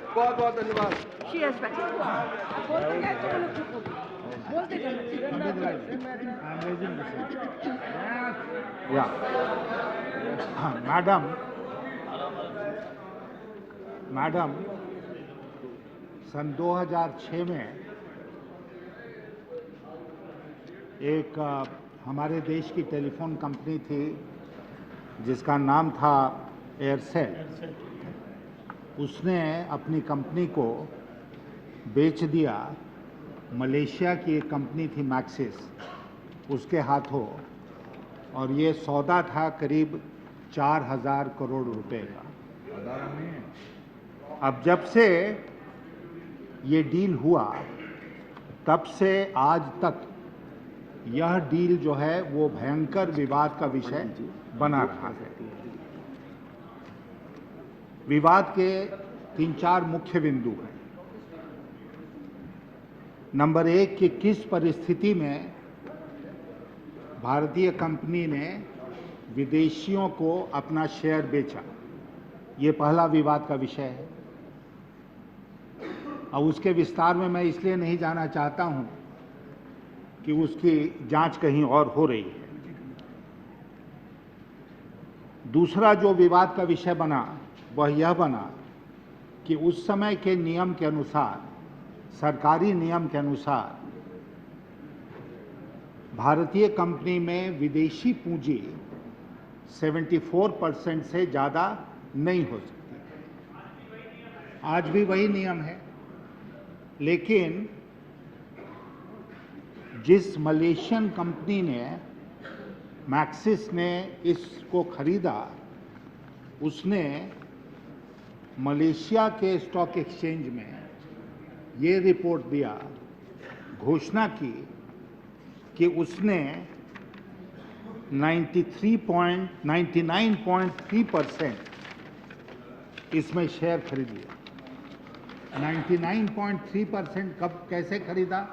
बहुत बहुत धन्यवाद। या मैडम, सन 2006 में एक हमारे देश की टेलीफोन कंपनी थी जिसका नाम था एयरसेल। उसने अपनी कंपनी को बेच दिया मलेशिया की एक कंपनी थी मैक्सिस, उसके हाथों, और ये सौदा था करीब 4000 करोड़ रुपए का। अब जब से ये डील हुआ तब से आज तक यह डील जो है वो भयंकर विवाद का विषय बना रहा है। विवाद के 3-4 मुख्य बिंदु हैं। नंबर 1 कि किस परिस्थिति में भारतीय कंपनी ने विदेशियों को अपना शेयर बेचा, ये पहला विवाद का विषय है। अब उसके विस्तार में मैं इसलिए नहीं जाना चाहता हूं कि उसकी जांच कहीं और हो रही है। दूसरा जो विवाद का विषय बना वह यह बना कि उस समय के नियम के अनुसार, सरकारी नियम के अनुसार, भारतीय कंपनी में विदेशी पूंजी 74% से ज़्यादा नहीं हो सकती। आज भी वही नियम है, लेकिन जिस मलेशियन कंपनी ने, मैक्सिस ने इसको खरीदा, उसने मलेशिया के स्टॉक एक्सचेंज में ये रिपोर्ट दिया, घोषणा की कि उसने 99.3% इसमें शेयर खरीद लिया। 99.3% कब, कैसे खरीदा,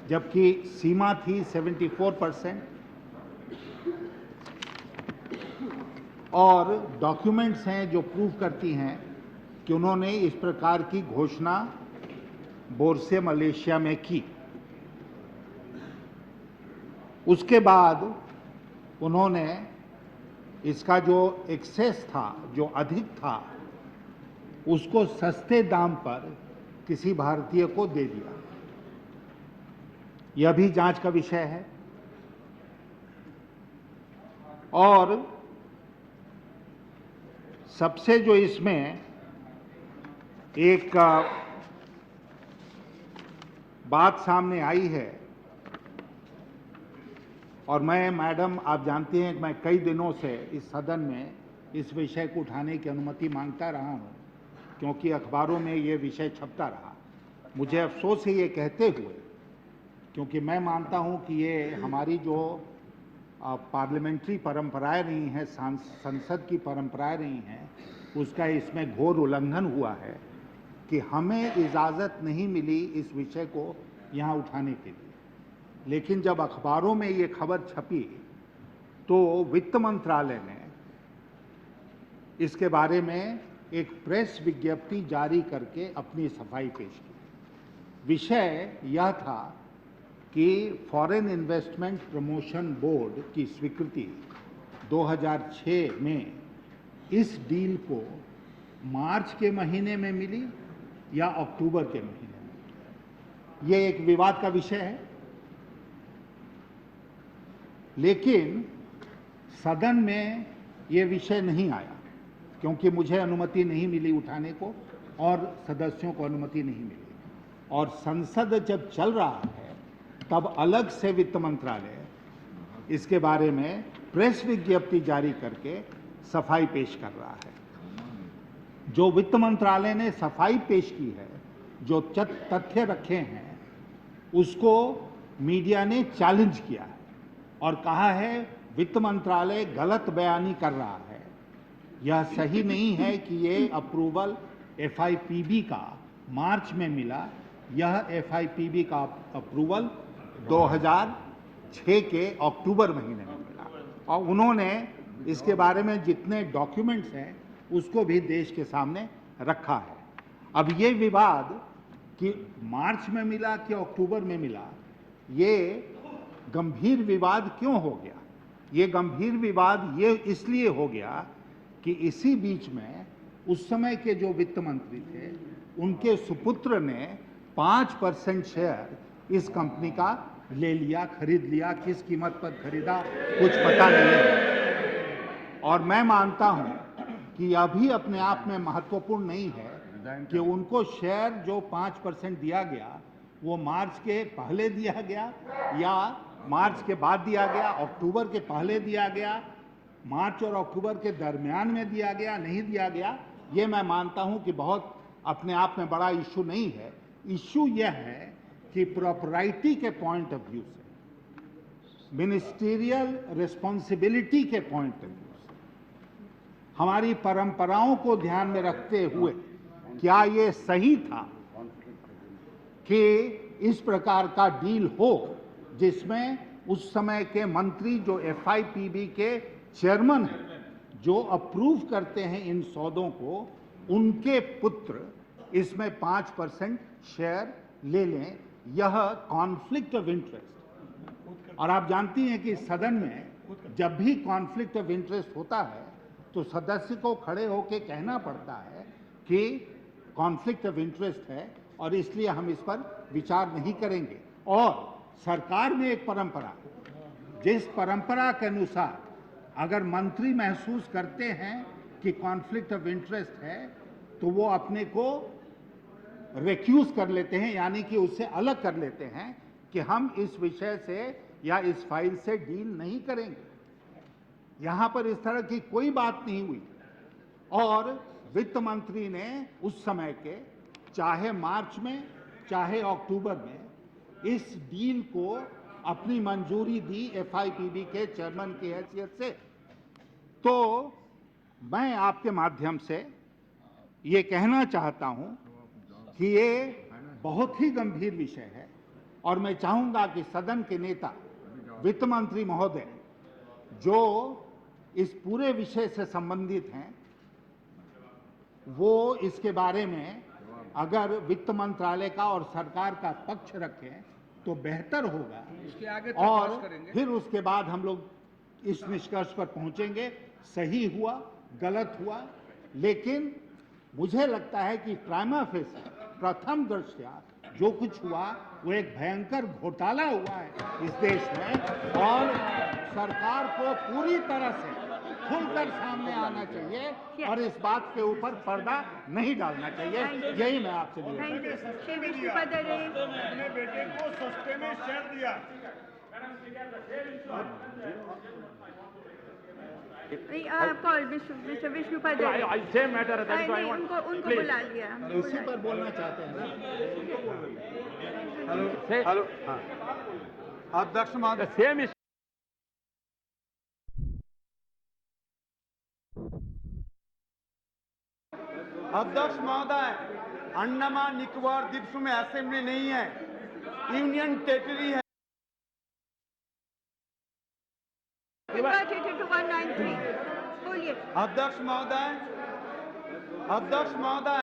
जबकि सीमा थी 74%। और डॉक्यूमेंट्स हैं जो प्रूव करती हैं कि उन्होंने इस प्रकार की घोषणा बोर्से मलेशिया में की। उसके बाद उन्होंने इसका जो एक्सेस था, जो अधिक था, उसको सस्ते दाम पर किसी भारतीय को दे दिया। यह भी जांच का विषय है। और सबसे जो इसमें एक बात सामने आई है, और मैं, मैडम, आप जानती हैं कि मैं कई दिनों से इस सदन में इस विषय को उठाने की अनुमति मांगता रहा हूं, क्योंकि अखबारों में ये विषय छपता रहा। मुझे अफसोस है ये कहते हुए, क्योंकि मैं मानता हूं कि ये हमारी जो पार्लियामेंट्री परंपराएं रही हैं, संसद की परंपराएं रही हैं, उसका इसमें घोर उल्लंघन हुआ है कि हमें इजाज़त नहीं मिली इस विषय को यहाँ उठाने के लिए। लेकिन जब अखबारों में ये खबर छपी तो वित्त मंत्रालय ने इसके बारे में एक प्रेस विज्ञप्ति जारी करके अपनी सफाई पेश की। विषय यह था कि फॉरेन इन्वेस्टमेंट प्रमोशन बोर्ड की स्वीकृति 2006 में इस डील को मार्च के महीने में मिली या अक्टूबर के महीने में। यह एक विवाद का विषय है, लेकिन सदन में ये विषय नहीं आया क्योंकि मुझे अनुमति नहीं मिली उठाने को और सदस्यों को अनुमति नहीं मिली। और संसद जब चल रहा है तब अलग से वित्त मंत्रालय इसके बारे में प्रेस विज्ञप्ति जारी करके सफाई पेश कर रहा है। जो वित्त मंत्रालय ने सफाई पेश की है, जो तथ्य रखे हैं, उसको मीडिया ने चैलेंज किया है और कहा है वित्त मंत्रालय गलत बयानी कर रहा है। यह सही नहीं है कि ये अप्रूवल एफआईपीबी का मार्च में मिला। यह एफआईपीबी का अप्रूवल 2006 के अक्टूबर महीने में मिला और उन्होंने इसके बारे में जितने डॉक्यूमेंट्स हैं उसको भी देश के सामने रखा है। अब ये विवाद कि मार्च में मिला कि अक्टूबर में मिला, ये गंभीर विवाद क्यों हो गया? ये गंभीर विवाद ये इसलिए हो गया कि इसी बीच में उस समय के जो वित्त मंत्री थे, उनके सुपुत्र ने 5% शेयर इस कंपनी का ले लिया, खरीद लिया। किस कीमत पर खरीदा कुछ पता नहीं है। और मैं मानता हूं कि यह भी अपने आप में महत्वपूर्ण नहीं है कि उनको शेयर जो 5% दिया गया वो मार्च के पहले दिया गया या मार्च के बाद दिया गया, अक्टूबर के पहले दिया गया, मार्च और अक्टूबर के दरमियान में दिया गया, नहीं दिया गया। ये मैं मानता हूं कि बहुत अपने आप में बड़ा इशू नहीं है। इशू यह है कि प्रॉपर्टी के पॉइंट ऑफ व्यू से, मिनिस्टीरियल रिस्पॉन्सिबिलिटी के पॉइंट ऑफ व्यू से, हमारी परंपराओं को ध्यान में रखते हुए क्या ये सही था कि इस प्रकार का डील हो जिसमें उस समय के मंत्री जो एफआईपीबी के चेयरमैन हैं, जो अप्रूव करते हैं इन सौदों को, उनके पुत्र इसमें 5% शेयर ले लें? यह कॉन्फ्लिक्ट ऑफ इंटरेस्ट। और आप जानती हैं कि सदन में जब भी कॉन्फ्लिक्ट ऑफ इंटरेस्ट होता है तो सदस्य को खड़े होकर कहना पड़ता है कि कॉन्फ्लिक्ट ऑफ इंटरेस्ट है और इसलिए हम इस पर विचार नहीं करेंगे। और सरकार में एक परंपरा, जिस परंपरा के अनुसार अगर मंत्री महसूस करते हैं कि कॉन्फ्लिक्ट ऑफ इंटरेस्ट है तो वो अपने को रिक्यूज कर लेते हैं, यानी कि उससे अलग कर लेते हैं कि हम इस विषय से या इस फाइल से डील नहीं करेंगे। यहां पर इस तरह की कोई बात नहीं हुई और वित्त मंत्री ने उस समय के, चाहे मार्च में चाहे अक्टूबर में, इस डील को अपनी मंजूरी दी एफआईपीबी के चेयरमैन की हैसियत से। तो मैं आपके माध्यम से ये कहना चाहता हूं कि ये बहुत ही गंभीर विषय है और मैं चाहूंगा कि सदन के नेता, वित्त मंत्री महोदय, जो इस पूरे विषय से संबंधित हैं, वो इसके बारे में अगर वित्त मंत्रालय का और सरकार का पक्ष रखें तो बेहतर होगा। इसके आगे और करेंगे। फिर उसके बाद हम लोग इस निष्कर्ष पर पहुंचेंगे, सही हुआ, गलत हुआ। लेकिन मुझे लगता है कि प्राइमा फेसी, प्रथम दृष्टया जो कुछ हुआ वो एक भयंकर घोटाला हुआ है इस देश में और सरकार को पूरी तरह से खुलकर सामने आना चाहिए और इस बात के ऊपर पर्दा नहीं डालना चाहिए। यही मैं आपसे निवेदन करता हूं। अपने बेटे को सस्ते में शेयर दिया। कॉल मिस्टर विष्णुपद, उनको बुला लिया। इसी पर बोलना चाहते हैं ना? हेलो, अध्यक्ष महोदय, अध्यक्ष महोदय, अंडमान निकोबार द्वीप में असेंबली नहीं है, यूनियन टेरिटरी है। बोलिए। अध्यक्ष महोदय, अध्यक्ष महोदय,